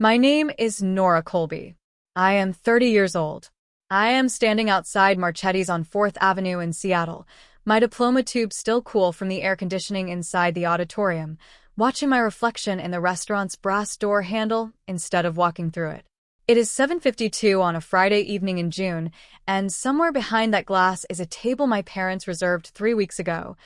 My name is Nora Colby. I am 30 years old. I am standing outside Marchetti's on 4th Avenue in Seattle, my diploma tube still cool from the air conditioning inside the auditorium, watching my reflection in the restaurant's brass door handle instead of walking through it. It is 7:52 on a Friday evening in June, and somewhere behind that glass is a table my parents reserved 3 weeks ago,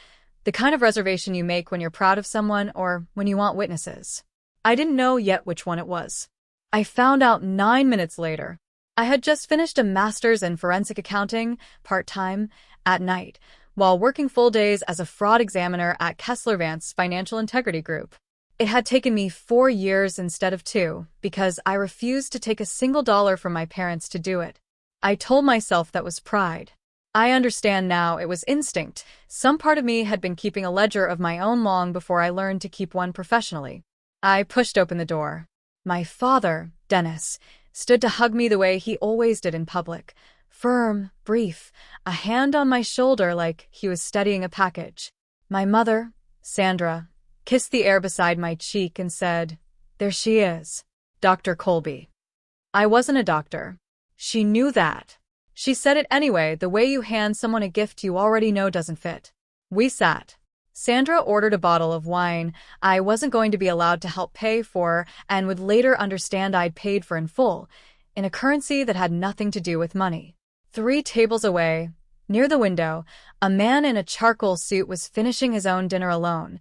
the kind of reservation you make when you're proud of someone or when you want witnesses. I didn't know yet which one it was. I found out 9 minutes later. I had just finished a master's in forensic accounting, part-time, at night, while working full days as a fraud examiner at Kessler-Vance Financial Integrity Group. It had taken me 4 years instead of 2, because I refused to take a single dollar from my parents to do it. I told myself that was pride. I understand now it was instinct. Some part of me had been keeping a ledger of my own long before I learned to keep one professionally. I pushed open the door. My father, Dennis, stood to hug me the way he always did in public. Firm, brief, a hand on my shoulder like he was steadying a package. My mother, Sandra, kissed the air beside my cheek and said, "There she is, Dr. Colby." I wasn't a doctor. She knew that. She said it anyway, the way you hand someone a gift you already know doesn't fit. We sat. Sandra ordered a bottle of wine I wasn't going to be allowed to help pay for and would later understand I'd paid for in full, in a currency that had nothing to do with money. 3 tables away, near the window, a man in a charcoal suit was finishing his own dinner alone,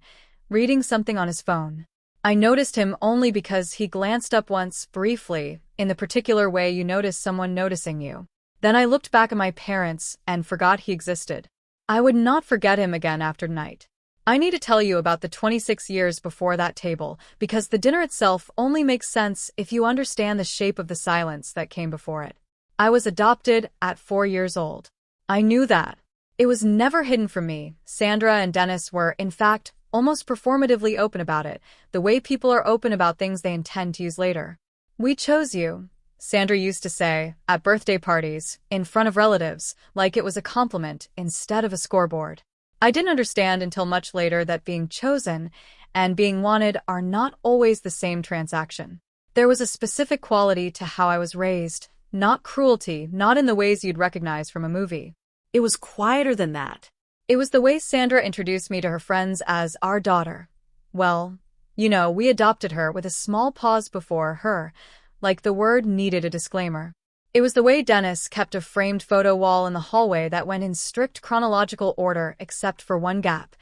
reading something on his phone. I noticed him only because he glanced up once, briefly, in the particular way you notice someone noticing you. Then I looked back at my parents and forgot he existed. I would not forget him again after tonight. I need to tell you about the 26 years before that table, because the dinner itself only makes sense if you understand the shape of the silence that came before it. I was adopted at 4 years old. I knew that. It was never hidden from me. Sandra and Dennis were, in fact, almost performatively open about it, the way people are open about things they intend to use later. "We chose you," Sandra used to say, at birthday parties, in front of relatives, like it was a compliment instead of a scoreboard. I didn't understand until much later that being chosen and being wanted are not always the same transaction. There was a specific quality to how I was raised, not cruelty, not in the ways you'd recognize from a movie. It was quieter than that. It was the way Sandra introduced me to her friends as our daughter. Well, we adopted her with a small pause before her, like the word needed a disclaimer. It was the way Dennis kept a framed photo wall in the hallway that went in strict chronological order except for one gap,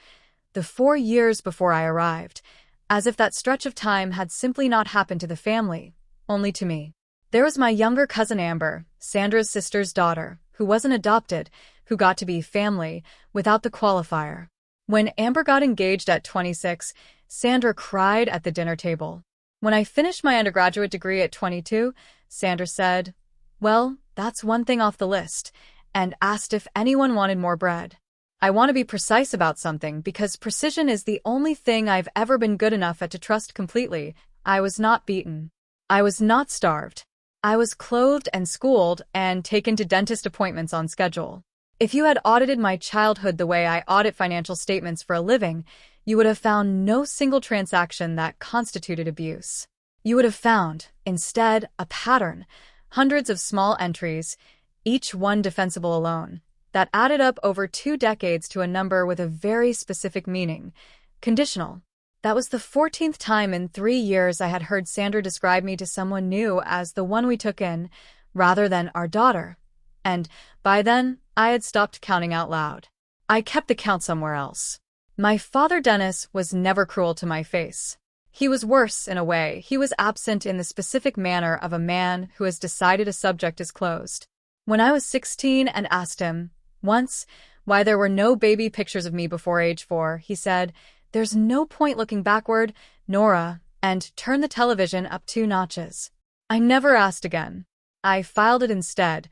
the 4 years before I arrived, as if that stretch of time had simply not happened to the family, only to me. There was my younger cousin Amber, Sandra's sister's daughter, who wasn't adopted, who got to be family, without the qualifier. When Amber got engaged at 26, Sandra cried at the dinner table. When I finished my undergraduate degree at 22, Sandra said, "Well, that's one thing off the list," and asked if anyone wanted more bread. I want to be precise about something because precision is the only thing I've ever been good enough at to trust completely. I was not beaten. I was not starved. I was clothed and schooled and taken to dentist appointments on schedule. If you had audited my childhood the way I audit financial statements for a living, you would have found no single transaction that constituted abuse. You would have found, instead, a pattern, hundreds of small entries, each one defensible alone, that added up over 2 decades to a number with a very specific meaning, conditional. That was the 14th time in 3 years I had heard Sandra describe me to someone new as the one we took in, rather than our daughter. And, by then, I had stopped counting out loud. I kept the count somewhere else. My father Dennis was never cruel to my face. He was worse, in a way. He was absent in the specific manner of a man who has decided a subject is closed. When I was 16 and asked him, once, why there were no baby pictures of me before age 4, he said, "There's no point looking backward, Nora," and turned the television up 2 notches. I never asked again. I filed it instead.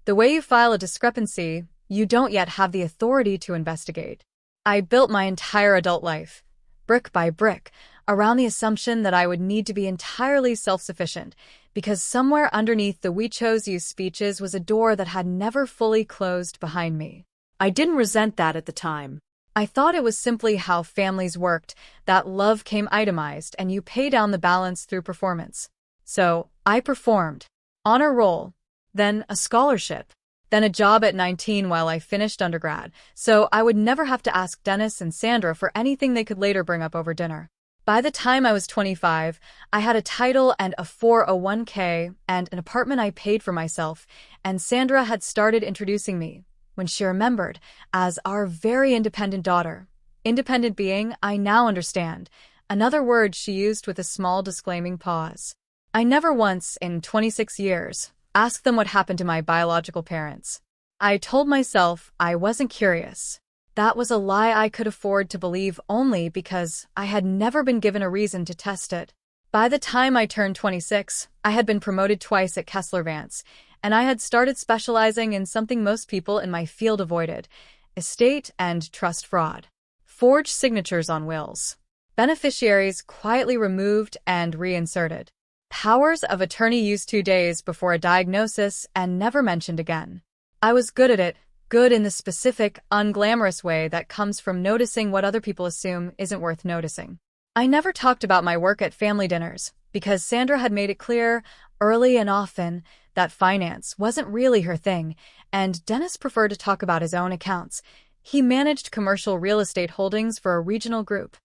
The way you file a discrepancy, you don't yet have the authority to investigate. I built my entire adult life, brick by brick, around the assumption that I would need to be entirely self-sufficient, because somewhere underneath the "we chose you" speeches was a door that had never fully closed behind me. I didn't resent that at the time. I thought it was simply how families worked, that love came itemized and you pay down the balance through performance. So I performed. Honor roll. Then a scholarship. Then a job at 19 while I finished undergrad, so I would never have to ask Dennis and Sandra for anything they could later bring up over dinner. By the time I was 25, I had a title and a 401k and an apartment I paid for myself, and Sandra had started introducing me, when she remembered, as our very independent daughter. Independent being, I now understand, another word she used with a small disclaiming pause. I never once, in 26 years, asked them what happened to my biological parents. I told myself I wasn't curious. That was a lie I could afford to believe only because I had never been given a reason to test it. By the time I turned 26, I had been promoted twice at Kessler-Vance, and I had started specializing in something most people in my field avoided: estate and trust fraud. Forged signatures on wills. Beneficiaries quietly removed and reinserted. Powers of attorney used 2 days before a diagnosis and never mentioned again. I was good at it, good in the specific, unglamorous way that comes from noticing what other people assume isn't worth noticing. I never talked about my work at family dinners, because Sandra had made it clear, early and often, that finance wasn't really her thing, and Dennis preferred to talk about his own accounts. He managed commercial real estate holdings for a regional group.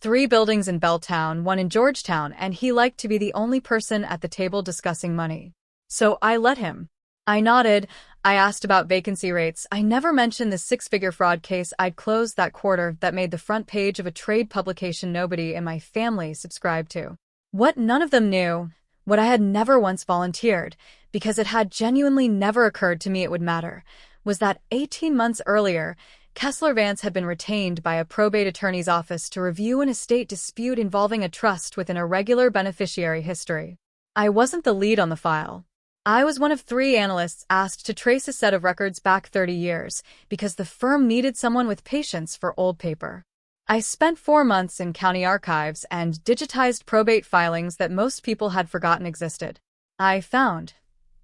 3 buildings in Belltown, 1 in Georgetown, and he liked to be the only person at the table discussing money. So I let him. I nodded. I asked about vacancy rates. I never mentioned the 6-figure fraud case I'd closed that quarter that made the front page of a trade publication nobody in my family subscribed to. What none of them knew, what I had never once volunteered, because it had genuinely never occurred to me it would matter, was that 18 months earlier, Kessler-Vance had been retained by a probate attorney's office to review an estate dispute involving a trust with an irregular beneficiary history. I wasn't the lead on the file. I was one of 3 analysts asked to trace a set of records back 30 years, because the firm needed someone with patience for old paper. I spent 4 months in county archives and digitized probate filings that most people had forgotten existed. I found,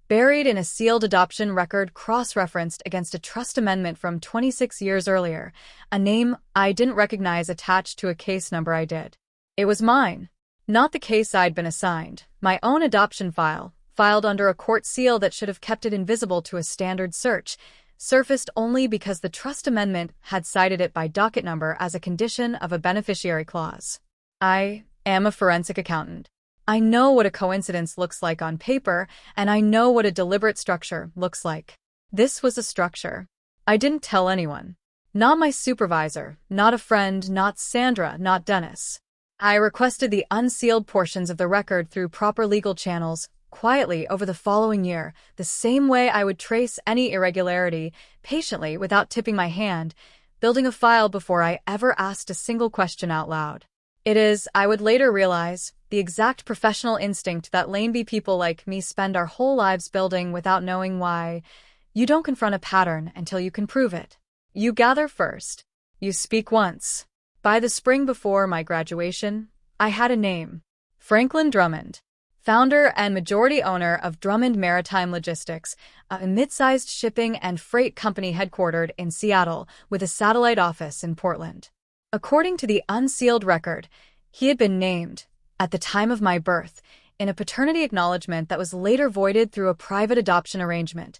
buried in a sealed adoption record cross-referenced against a trust amendment from 26 years earlier, a name I didn't recognize attached to a case number I did. It was mine, not the case I'd been assigned. My own adoption file, filed under a court seal that should have kept it invisible to a standard search, surfaced only because the trust amendment had cited it by docket number as a condition of a beneficiary clause. I am a forensic accountant. I know what a coincidence looks like on paper, and I know what a deliberate structure looks like. This was a structure. I didn't tell anyone. Not my supervisor, not a friend, not Sandra, not Dennis. I requested the unsealed portions of the record through proper legal channels, quietly over the following year, the same way I would trace any irregularity, patiently without tipping my hand, building a file before I ever asked a single question out loud. It is, I would later realize, the exact professional instinct that lame-bee people like me spend our whole lives building without knowing why. You don't confront a pattern until you can prove it. You gather first. You speak once. By the spring before my graduation, I had a name. Franklin Drummond. Founder and majority owner of Drummond Maritime Logistics, a mid-sized shipping and freight company headquartered in Seattle with a satellite office in Portland. According to the unsealed record, he had been named, at the time of my birth, in a paternity acknowledgement that was later voided through a private adoption arrangement,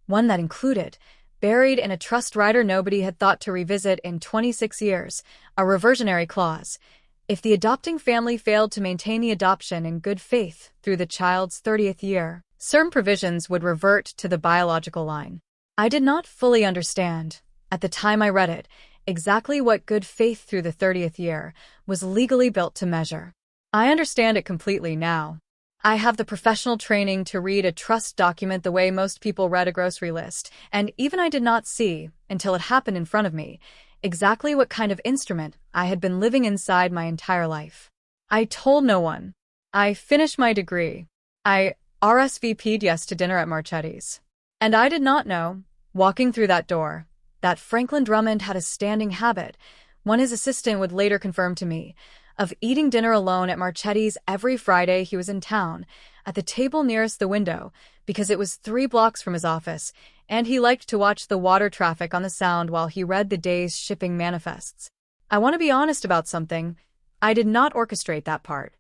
one that included, buried in a trust rider nobody had thought to revisit in 26 years, a reversionary clause. If the adopting family failed to maintain the adoption in good faith through the child's 30th year, certain provisions would revert to the biological line. I did not fully understand, at the time I read it, exactly what good faith through the 30th year was legally built to measure. I understand it completely now. I have the professional training to read a trust document the way most people read a grocery list, and even I did not see, until it happened in front of me, exactly what kind of instrument I had been living inside my entire life. I told no one. I finished my degree. I RSVP'd yes to dinner at Marchetti's. And I did not know, walking through that door, that Franklin Drummond had a standing habit, one his assistant would later confirm to me, of eating dinner alone at Marchetti's every Friday he was in town, at the table nearest the window, because it was 3 blocks from his office, and he liked to watch the water traffic on the Sound while he read the day's shipping manifests. I want to be honest about something. I did not orchestrate that part.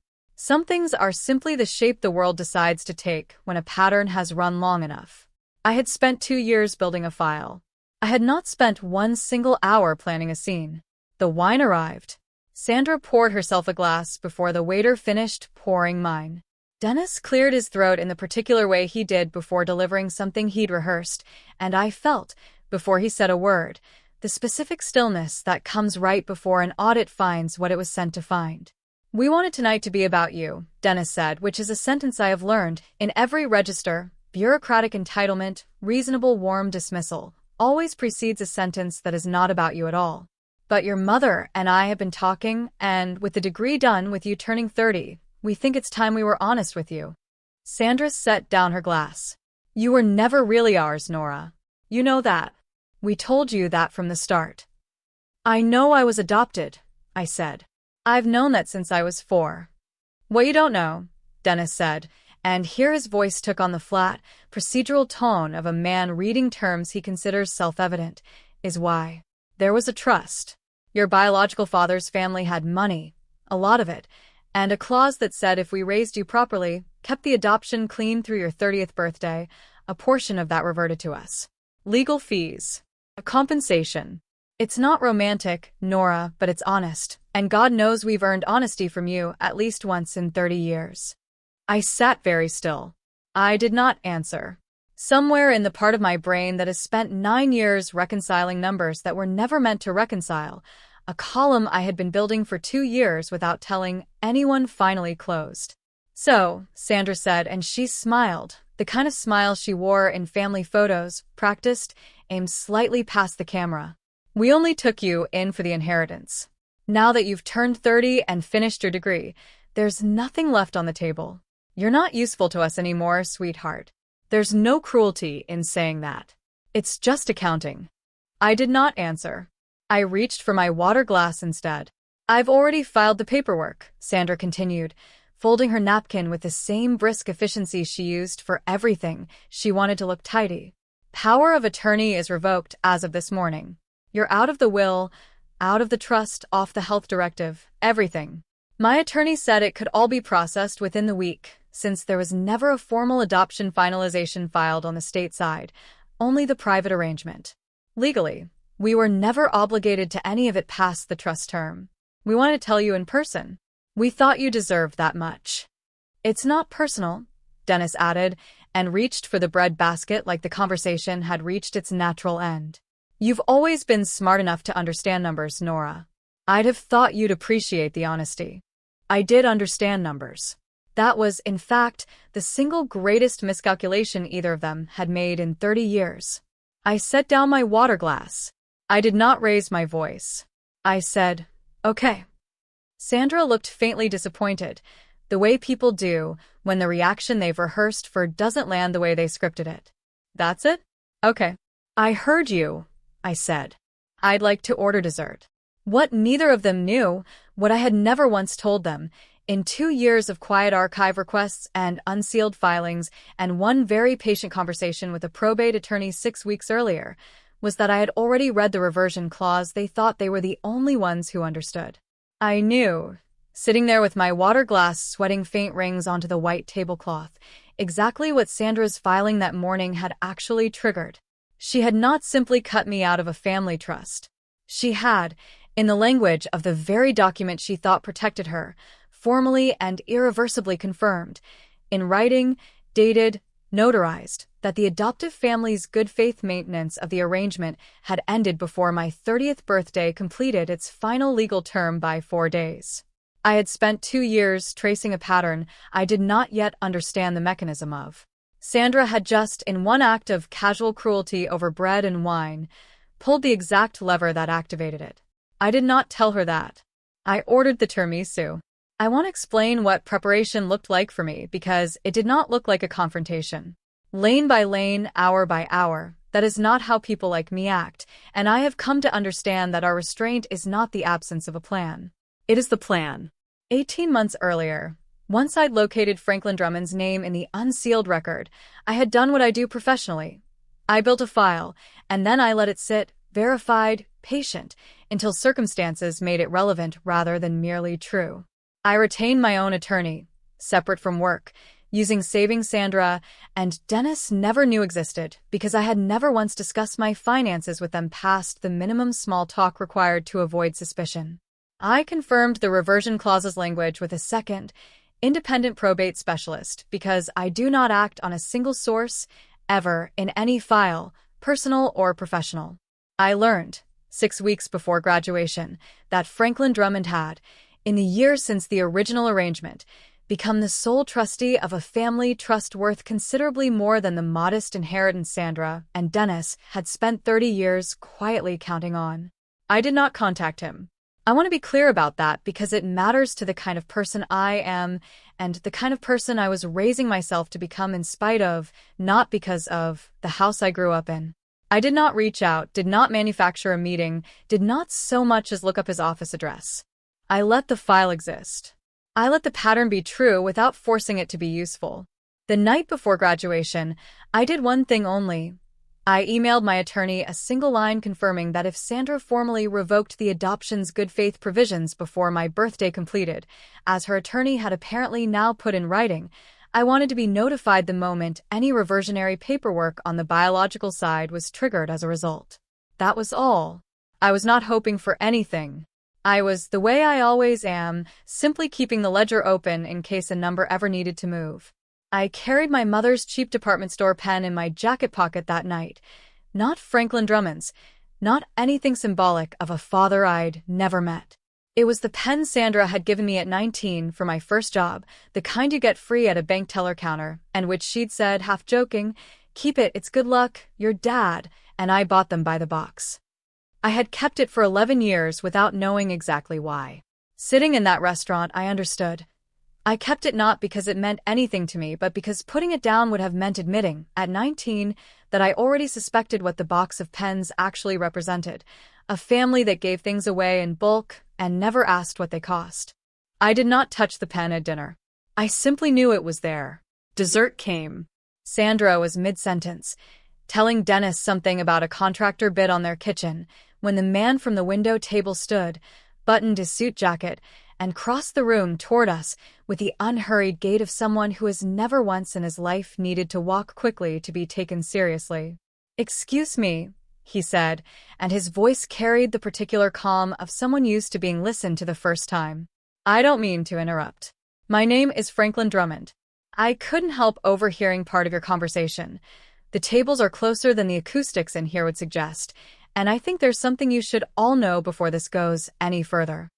Some things are simply the shape the world decides to take when a pattern has run long enough. I had spent 2 years building a file. I had not spent one single hour planning a scene. The wine arrived. Sandra poured herself a glass before the waiter finished pouring mine. Dennis cleared his throat in the particular way he did before delivering something he'd rehearsed, and I felt, before he said a word, the specific stillness that comes right before an audit finds what it was sent to find. "We wanted tonight to be about you," Dennis said, which is a sentence I have learned in every register. Bureaucratic entitlement, reasonable warm dismissal, always precedes a sentence that is not about you at all. "But your mother and I have been talking, and with the degree done with you turning 30, we think it's time we were honest with you." Sandra set down her glass. "You were never really ours, Nora. You know that. We told you that from the start." "I know I was adopted," I said. "I've known that since I was 4. "What you don't know," Dennis said, and here his voice took on the flat, procedural tone of a man reading terms he considers self-evident, "is why. There was a trust. Your biological father's family had money, a lot of it, and a clause that said if we raised you properly, kept the adoption clean through your 30th birthday, a portion of that reverted to us. Legal fees. A compensation. It's not romantic, Nora, but it's honest, and God knows we've earned honesty from you at least once in 30 years. I sat very still. I did not answer. Somewhere in the part of my brain that has spent 9 years reconciling numbers that were never meant to reconcile, a column I had been building for 2 years without telling anyone finally closed. "So," Sandra said, and she smiled, the kind of smile she wore in family photos, practiced, aimed slightly past the camera. "We only took you in for the inheritance. Now that you've turned 30 and finished your degree, there's nothing left on the table. You're not useful to us anymore, sweetheart. There's no cruelty in saying that. It's just accounting." I did not answer. I reached for my water glass instead. "I've already filed the paperwork," Sandra continued, folding her napkin with the same brisk efficiency she used for everything. She wanted to look tidy. "Power of attorney is revoked as of this morning. You're out of the will, out of the trust, off the health directive, everything. My attorney said it could all be processed within the week, since there was never a formal adoption finalization filed on the state side, only the private arrangement. Legally, we were never obligated to any of it past the trust term. We want to tell you in person. We thought you deserved that much." "It's not personal," Dennis added, and reached for the bread basket like the conversation had reached its natural end. "You've always been smart enough to understand numbers, Nora. I'd have thought you'd appreciate the honesty." I did understand numbers. That was, in fact, the single greatest miscalculation either of them had made in 30 years. I set down my water glass. I did not raise my voice. I said, "Okay." Sandra looked faintly disappointed, the way people do when the reaction they've rehearsed for doesn't land the way they scripted it. "That's it? Okay." "I heard you," I said. "I'd like to order dessert." What neither of them knew, what I had never once told them, in 2 years of quiet archive requests and unsealed filings and one very patient conversation with a probate attorney 6 weeks earlier, was that I had already read the reversion clause. They thought they were the only ones who understood. I knew, sitting there with my water glass sweating faint rings onto the white tablecloth, exactly what Sandra's filing that morning had actually triggered. She had not simply cut me out of a family trust. She had, in the language of the very document she thought protected her, formally and irreversibly confirmed, in writing, dated, notarized, that the adoptive family's good faith maintenance of the arrangement had ended before my 30th birthday completed its final legal term by 4 days. I had spent 2 years tracing a pattern I did not yet understand the mechanism of. Sandra had just, in one act of casual cruelty over bread and wine, pulled the exact lever that activated it. I did not tell her that. I ordered the tiramisu. I want to explain what preparation looked like for me because it did not look like a confrontation. Lane by lane, hour by hour, that is not how people like me act, and I have come to understand that our restraint is not the absence of a plan. It is the plan. 18 months earlier, once I'd located Franklin Drummond's name in the unsealed record, I had done what I do professionally. I built a file, and then I let it sit, verified, patient, until circumstances made it relevant rather than merely true. I retained my own attorney, separate from work, using Saving Sandra, and Dennis never knew existed because I had never once discussed my finances with them past the minimum small talk required to avoid suspicion. I confirmed the reversion clause's language with a second, independent probate specialist because I do not act on a single source, ever, in any file, personal or professional. I learned, 6 weeks before graduation, that Franklin Drummond had, in the years since the original arrangement, become the sole trustee of a family trust worth considerably more than the modest inheritance Sandra and Dennis had spent 30 years quietly counting on. I did not contact him. I want to be clear about that because it matters to the kind of person I am and the kind of person I was raising myself to become in spite of, not because of, the house I grew up in. I did not reach out, did not manufacture a meeting, did not so much as look up his office address. I let the file exist. I let the pattern be true without forcing it to be useful. The night before graduation, I did one thing only. I emailed my attorney a single line confirming that if Sandra formally revoked the adoption's good faith provisions before my birthday completed, as her attorney had apparently now put in writing, I wanted to be notified the moment any reversionary paperwork on the biological side was triggered as a result. That was all. I was not hoping for anything. I was, the way I always am, simply keeping the ledger open in case a number ever needed to move. I carried my mother's cheap department store pen in my jacket pocket that night. Not Franklin Drummond's, not anything symbolic of a father I'd never met. It was the pen Sandra had given me at 19 for my first job, the kind you get free at a bank teller counter, and which she'd said, half joking, "Keep it, it's good luck, your dad," and I bought them by the box. I had kept it for 11 years without knowing exactly why. Sitting in that restaurant, I understood. I kept it not because it meant anything to me, but because putting it down would have meant admitting, at 19, that I already suspected what the box of pens actually represented, a family that gave things away in bulk and never asked what they cost. I did not touch the pen at dinner. I simply knew it was there. Dessert came. Sandra was mid-sentence, telling Dennis something about a contractor bid on their kitchen, when the man from the window table stood, buttoned his suit jacket, and crossed the room toward us with the unhurried gait of someone who has never once in his life needed to walk quickly to be taken seriously. "Excuse me," he said, and his voice carried the particular calm of someone used to being listened to the first time. "I don't mean to interrupt. My name is Franklin Drummond. I couldn't help overhearing part of your conversation. The tables are closer than the acoustics in here would suggest, and I think there's something you should all know before this goes any further."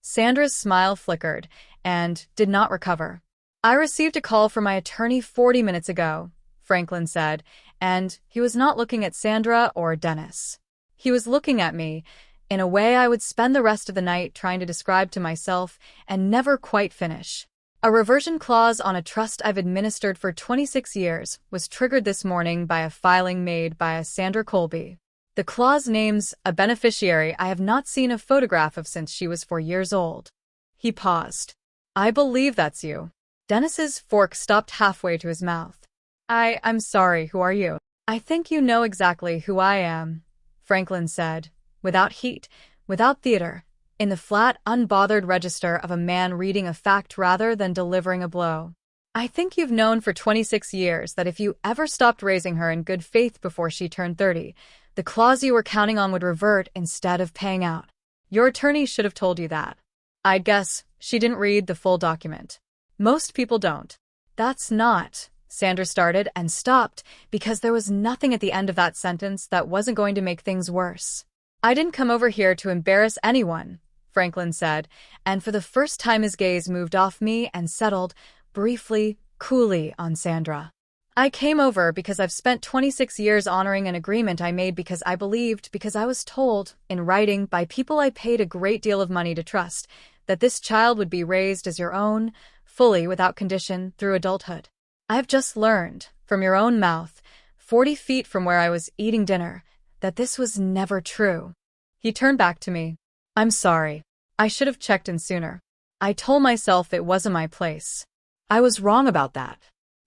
Sandra's smile flickered and did not recover. "I received a call from my attorney 40 minutes ago," Franklin said, and he was not looking at Sandra or Dennis. He was looking at me, in a way I would spend the rest of the night trying to describe to myself and never quite finish. A reversion clause on a trust I've administered for 26 years was triggered this morning by a filing made by a Nora Colby. The clause names a beneficiary I have not seen a photograph of since she was 4 years old. He paused. "I believe that's you." Dennis's fork stopped halfway to his mouth. I'm sorry, who are you?" "I think you know exactly who I am," Franklin said, without heat, without theater, in the flat, unbothered register of a man reading a fact rather than delivering a blow. "I think you've known for 26 years that if you ever stopped raising her in good faith before she turned 30, the clause you were counting on would revert instead of paying out. Your attorney should have told you that. I'd guess she didn't read the full document. Most people don't." "That's not," Sandra started and stopped because there was nothing at the end of that sentence that wasn't going to make things worse. "I didn't come over here to embarrass anyone," Franklin said, and for the first time his gaze moved off me and settled, briefly, coolly, on Sandra. "I came over because I've spent 26 years honoring an agreement I made because I believed, because I was told, in writing by people I paid a great deal of money to trust, that this child would be raised as your own, fully, without condition, through adulthood. I've just learned, from your own mouth, 40 feet from where I was eating dinner, that this was never true." He turned back to me. "I'm sorry. I should have checked in sooner. I told myself it wasn't my place. I was wrong about that."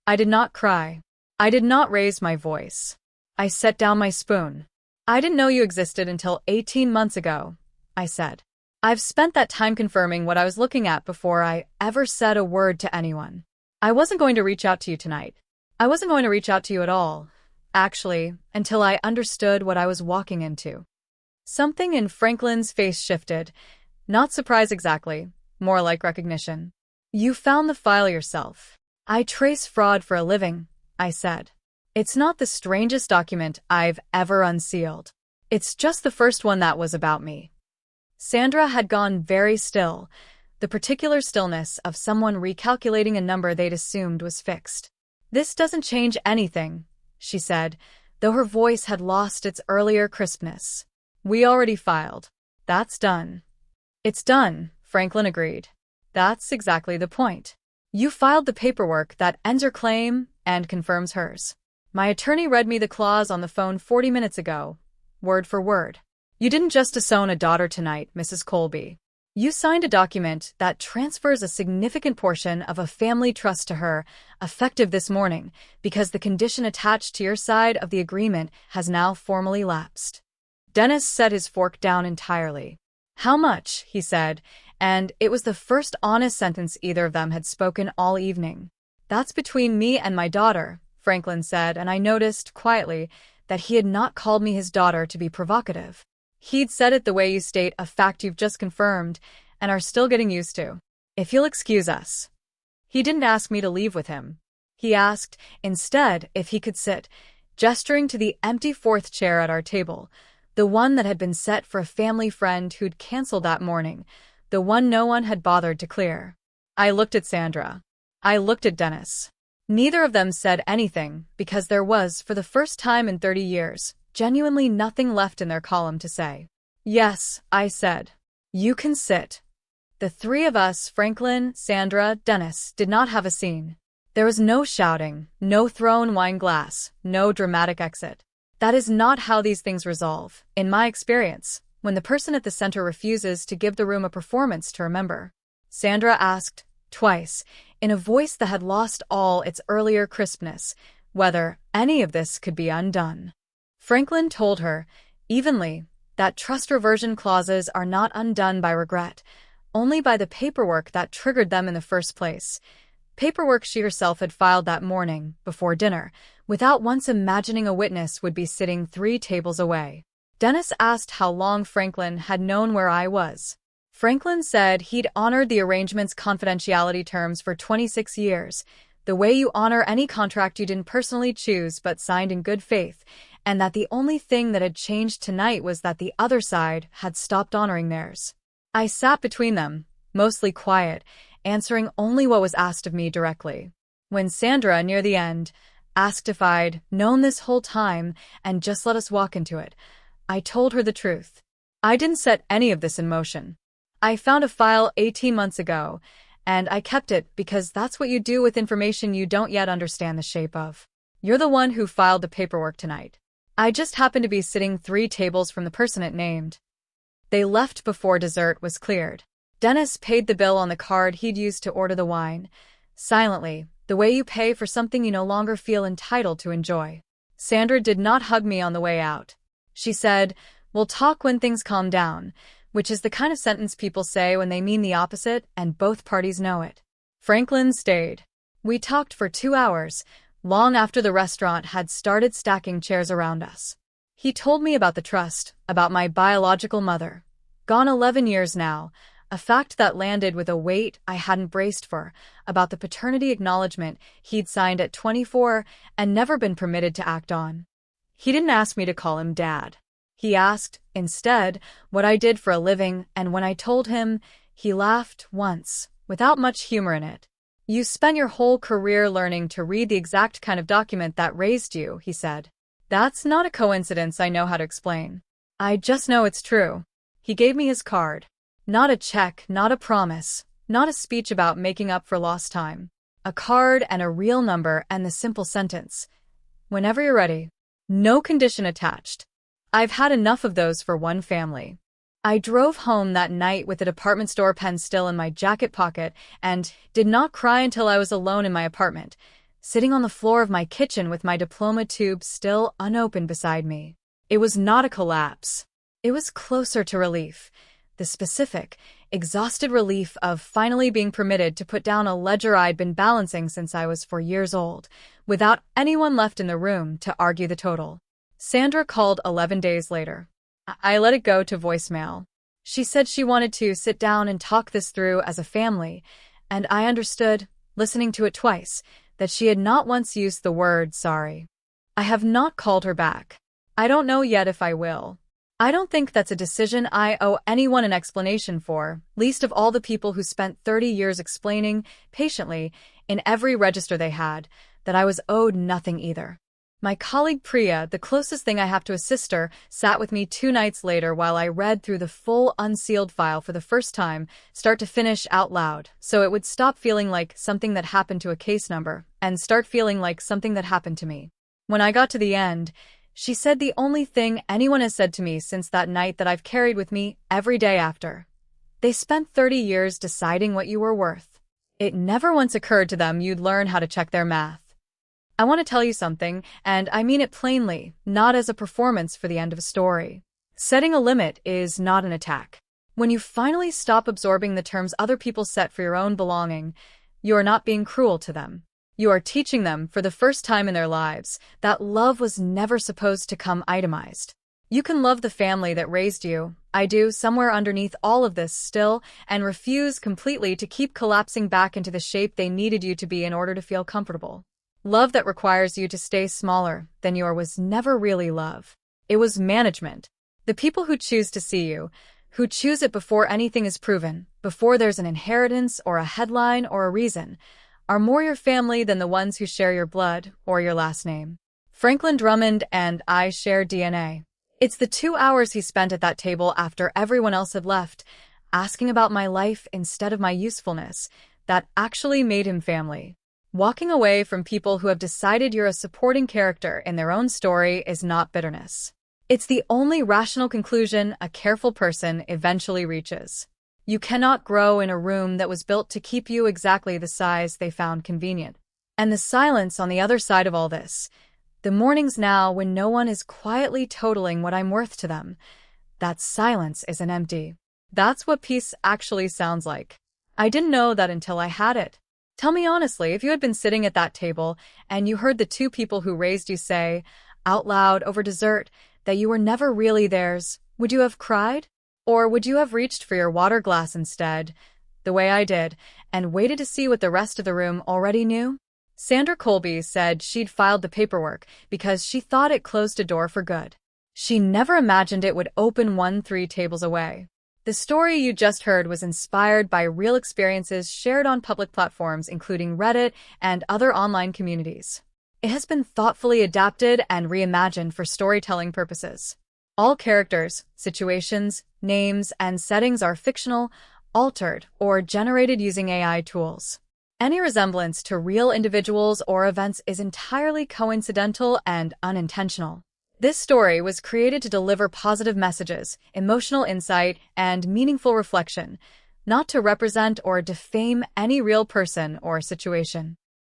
I did not cry. I did not raise my voice. I set down my spoon. "I didn't know you existed until 18 months ago," I said. I've spent that time confirming what I was looking at before I ever said a word to anyone. I wasn't going to reach out to you tonight. I wasn't going to reach out to you at all, actually, until I understood what I was walking into. Something in Franklin's face shifted. Not surprise exactly, more like recognition. You found the file yourself. I trace fraud for a living, I said. It's not the strangest document I've ever unsealed. It's just the first one that was about me. Sandra had gone very still, the particular stillness of someone recalculating a number they'd assumed was fixed. This doesn't change anything, she said, though her voice had lost its earlier crispness. We already filed. That's done. It's done, Franklin agreed. That's exactly the point. You filed the paperwork that ends her claim and confirms hers. My attorney read me the clause on the phone 40 minutes ago, word for word. You didn't just disown a daughter tonight, Mrs. Colby. You signed a document that transfers a significant portion of a family trust to her, effective this morning, because the condition attached to your side of the agreement has now formally lapsed. Dennis set his fork down entirely. How much, he said, and it was the first honest sentence either of them had spoken all evening. That's between me and my daughter, Franklin said, and I noticed, quietly, that he had not called me his daughter to be provocative. He'd said it the way you state a fact you've just confirmed and are still getting used to. If you'll excuse us. He didn't ask me to leave with him. He asked, instead, if he could sit, gesturing to the empty fourth chair at our table, the one that had been set for a family friend who'd canceled that morning, the one no one had bothered to clear. I looked at Sandra. I looked at Dennis. Neither of them said anything because there was, for the first time in 30 years, genuinely nothing left in their column to say. Yes, I said. You can sit. The three of us, Franklin, Sandra, Dennis, did not have a scene. There was no shouting, no thrown wine glass, no dramatic exit. That is not how these things resolve, in my experience, when the person at the center refuses to give the room a performance to remember. Sandra asked, twice, in a voice that had lost all its earlier crispness, whether any of this could be undone. Franklin told her, evenly, that trust reversion clauses are not undone by regret, only by the paperwork that triggered them in the first place. Paperwork she herself had filed that morning, before dinner, without once imagining a witness would be sitting 3 tables away. Dennis asked how long Franklin had known where I was. Franklin said he'd honored the arrangement's confidentiality terms for 26 years, the way you honor any contract you didn't personally choose but signed in good faith, and that the only thing that had changed tonight was that the other side had stopped honoring theirs. I sat between them, mostly quiet, answering only what was asked of me directly. When Sandra, near the end, asked if I'd known this whole time and just let us walk into it, I told her the truth. I didn't set any of this in motion. I found a file 18 months ago, and I kept it because that's what you do with information you don't yet understand the shape of. You're the one who filed the paperwork tonight. I just happened to be sitting 3 tables from the person it named. They left before dessert was cleared. Dennis paid the bill on the card he'd used to order the wine, silently, the way you pay for something you no longer feel entitled to enjoy. Sandra did not hug me on the way out. She said, "We'll talk when things calm down," which is the kind of sentence people say when they mean the opposite and both parties know it. Franklin stayed. We talked for 2 hours, long after the restaurant had started stacking chairs around us. He told me about the trust, about my biological mother, gone 11 years now, a fact that landed with a weight I hadn't braced for, about the paternity acknowledgement he'd signed at 24 and never been permitted to act on. He didn't ask me to call him Dad. He asked, instead, what I did for a living, and when I told him, he laughed once, without much humor in it. "You spent your whole career learning to read the exact kind of document that raised you," he said. "That's not a coincidence I know how to explain. I just know it's true." He gave me his card. Not a check, not a promise, not a speech about making up for lost time. A card and a real number and the simple sentence, "Whenever you're ready." No condition attached. I've had enough of those for one family. I drove home that night with the department store pen still in my jacket pocket and did not cry until I was alone in my apartment, sitting on the floor of my kitchen with my diploma tube still unopened beside me. It was not a collapse. It was closer to relief, The specific, exhausted relief of finally being permitted to put down a ledger I'd been balancing since I was 4 years old, without anyone left in the room to argue the total. Sandra called 11 days later. I let it go to voicemail. She said she wanted to sit down and talk this through as a family, and I understood, listening to it twice, that she had not once used the word sorry. I have not called her back. I don't know yet if I will. I don't think that's a decision I owe anyone an explanation for, least of all the people who spent 30 years explaining, patiently, in every register they had, that I was owed nothing either. My colleague Priya, the closest thing I have to a sister, sat with me 2 nights later while I read through the full unsealed file for the first time, start to finish out loud, so it would stop feeling like something that happened to a case number, and start feeling like something that happened to me. When I got to the end, she said the only thing anyone has said to me since that night that I've carried with me every day after. They spent 30 years deciding what you were worth. It never once occurred to them you'd learn how to check their math. I want to tell you something, and I mean it plainly, not as a performance for the end of a story. Setting a limit is not an attack. When you finally stop absorbing the terms other people set for your own belonging, you are not being cruel to them. You are teaching them, for the first time in their lives, that love was never supposed to come itemized. You can love the family that raised you, I do, somewhere underneath all of this still, and refuse completely to keep collapsing back into the shape they needed you to be in order to feel comfortable. Love that requires you to stay smaller than you are was never really love. It was management. The people who choose to see you, who choose it before anything is proven, before there's an inheritance or a headline or a reason, are more your family than the ones who share your blood or your last name. Franklin Drummond and I share DNA. It's the 2 hours he spent at that table after everyone else had left, asking about my life instead of my usefulness, that actually made him family. Walking away from people who have decided you're a supporting character in their own story is not bitterness. It's the only rational conclusion a careful person eventually reaches. You cannot grow in a room that was built to keep you exactly the size they found convenient. And the silence on the other side of all this, the mornings now when no one is quietly totaling what I'm worth to them, that silence isn't empty. That's what peace actually sounds like. I didn't know that until I had it. Tell me honestly, if you had been sitting at that table and you heard the 2 people who raised you say, out loud over dessert, that you were never really theirs, would you have cried? Or would you have reached for your water glass instead, the way I did, and waited to see what the rest of the room already knew? Sandra Colby said she'd filed the paperwork because she thought it closed a door for good. She never imagined it would open one 3 tables away. The story you just heard was inspired by real experiences shared on public platforms including Reddit and other online communities. It has been thoughtfully adapted and reimagined for storytelling purposes. All characters, situations, names, and settings are fictional, altered, or generated using AI tools. Any resemblance to real individuals or events is entirely coincidental and unintentional. This story was created to deliver positive messages, emotional insight, and meaningful reflection, not to represent or defame any real person or situation.